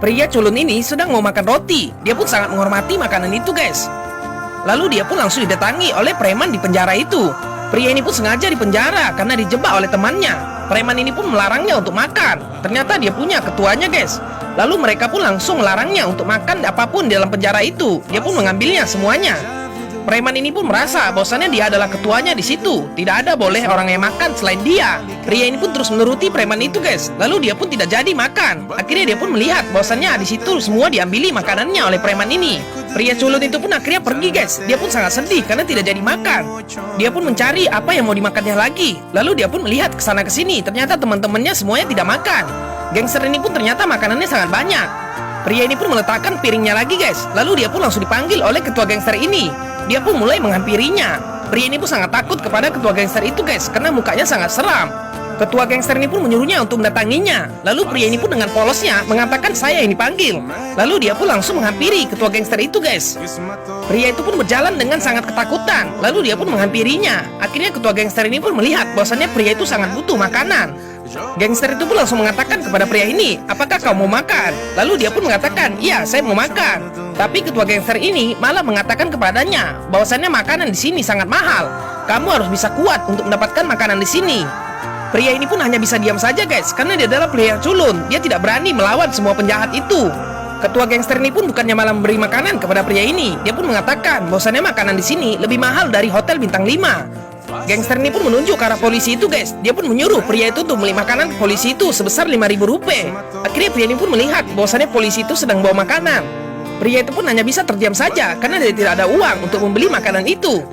Pria culun ini sedang mau makan roti. Dia pun sangat menghormati makanan itu, guys. Lalu dia pun langsung didatangi oleh preman di penjara itu. Pria ini pun sengaja dipenjara karena dijebak oleh temannya. Preman ini pun melarangnya untuk makan. Ternyata dia punya ketuanya, guys. Lalu mereka pun langsung melarangnya untuk makan apapun di dalam penjara itu. Dia pun mengambilnya semuanya. Preman ini pun merasa bahwasannya dia adalah ketuanya di situ. Tidak ada boleh orang yang makan selain dia. Pria ini pun terus menuruti preman itu, guys. Lalu dia pun tidak jadi makan. Akhirnya dia pun melihat bahwasannya di situ semua diambili makanannya oleh preman ini. Pria culun itu pun akhirnya pergi, guys. Dia pun sangat sedih karena tidak jadi makan. Dia pun mencari apa yang mau dimakannya lagi. Lalu dia pun melihat ke sana ke sini. Ternyata teman-temannya semuanya tidak makan. Gangster ini pun ternyata makanannya sangat banyak. Pria ini pun meletakkan piringnya lagi, guys. Lalu dia pun langsung dipanggil oleh ketua gangster ini. Dia pun mulai menghampirinya. Pria ini pun sangat takut kepada ketua gangster itu, guys, karena mukanya sangat seram. Ketua gangster ini pun menyuruhnya untuk mendatanginya. Lalu pria ini pun dengan polosnya mengatakan saya yang dipanggil. Lalu dia pun langsung menghampiri ketua gangster itu, guys. Pria itu pun berjalan dengan sangat ketakutan. Lalu dia pun menghampirinya. Akhirnya ketua gangster ini pun melihat bahwasannya pria itu sangat butuh makanan. Gangster itu pun langsung mengatakan kepada pria ini, apakah kau mau makan? Lalu dia pun mengatakan, iya saya mau makan. Tapi ketua gangster ini malah mengatakan kepadanya bahwasannya makanan di sini sangat mahal. Kamu harus bisa kuat untuk mendapatkan makanan di sini. Pria ini pun hanya bisa diam saja, guys, karena dia adalah pria yang culun. Dia tidak berani melawan semua penjahat itu. Ketua gangster ini pun bukannya malah memberi makanan kepada pria ini. Dia pun mengatakan bahwasannya makanan di sini lebih mahal dari hotel bintang 5. Gangster ini pun menunjuk ke arah polisi itu, guys. Dia pun menyuruh pria itu untuk membeli makanan ke polisi itu sebesar 5.000 rupiah. Akhirnya pria ini pun melihat bahwasannya polisi itu sedang bawa makanan. Pria itu pun hanya bisa terdiam saja karena dia tidak ada uang untuk membeli makanan itu.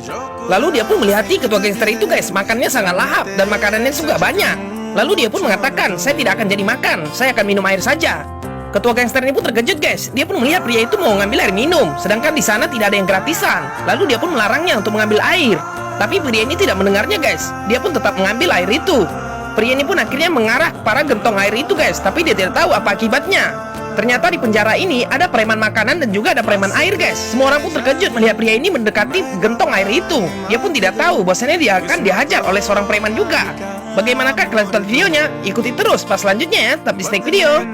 Lalu dia pun melihati ketua gangster itu, guys. Makannya sangat lahap dan makanannya juga banyak. Lalu dia pun mengatakan, saya tidak akan jadi makan, saya akan minum air saja. Ketua gangster ini pun terkejut, guys. Dia pun melihat pria itu mau mengambil air minum, sedangkan di sana tidak ada yang gratisan. Lalu dia pun melarangnya untuk mengambil air. Tapi pria ini tidak mendengarnya, guys. Dia pun tetap mengambil air itu. Pria ini pun akhirnya mengarah ke para gentong air itu, guys. Tapi dia tidak tahu apa akibatnya. Ternyata di penjara ini ada preman makanan dan juga ada preman air, guys. Semua orang pun terkejut melihat pria ini mendekati gentong air itu. Dia pun tidak tahu bahwasanya dia akan dihajar oleh seorang preman juga. Bagaimanakah kelanjutan videonya? Ikuti terus pas selanjutnya ya. Tetap di Snack Video.